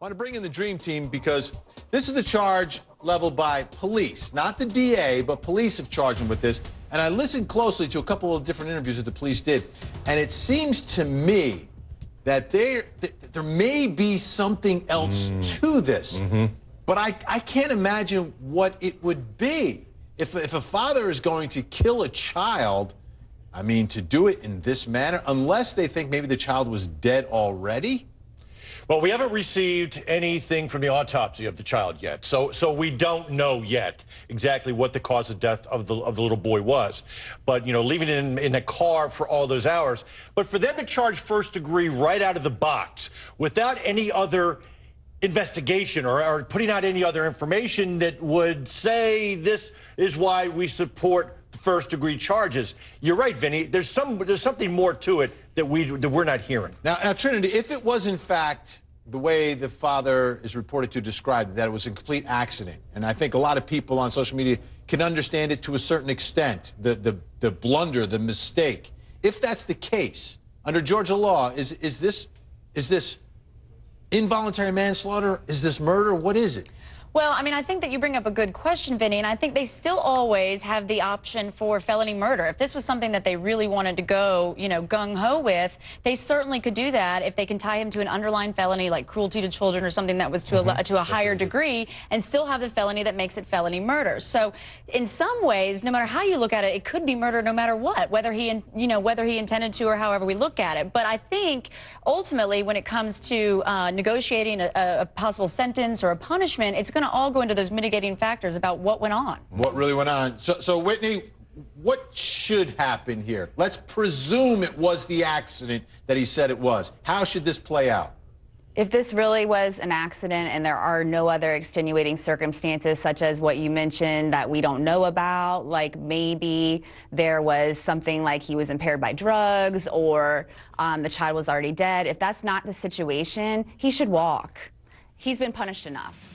I want to bring in the Dream Team because this is the charge leveled by police, not the DA, but police have charged him with this. And I listened closely to a couple of different interviews that the police did, and it seems to me that there may be something else to this. But I can't imagine what it would be. If a father is going to kill a child, I mean, to do it in this manner, unless they think maybe the child was dead already. Well, we haven't received anything from the autopsy of the child yet, so we don't know yet exactly what the cause of death of the little boy was. But, you know, leaving it in a car for all those hours. But for them to charge first degree right out of the box without any other investigation or putting out any other information that would say this is why we support first degree charges. You're right, Vinny. There's something more to it that we're not hearing. Now, Trinity, if it was in fact the way the father is reported to describe it, that it was a complete accident, and I think a lot of people on social media can understand it to a certain extent, the blunder, the mistake. If that's the case, under Georgia law, is this involuntary manslaughter? Is this murder? What is it? Well, I mean, I think that you bring up a good question, Vinny, and I think they still always have the option for felony murder. If this was something that they really wanted to go, you know, gung-ho with, they certainly could do that if they can tie him to an underlying felony like cruelty to children or something that was to a higher degree, and still have the felony that makes it felony murder. So in some ways, no matter how you look at it, it could be murder no matter what, whether he intended to or however we look at it. But I think ultimately, when it comes to negotiating a possible sentence or a punishment, it's going to all go into those mitigating factors about what went on. What really went on. So Whitney, what should happen here? Let's presume it was the accident that he said it was. How should this play out? If this really was an accident and there are no other extenuating circumstances, such as what you mentioned that we don't know about, like maybe there was something like he was impaired by drugs or the child was already dead, if that's not the situation, he should walk. He's been punished enough.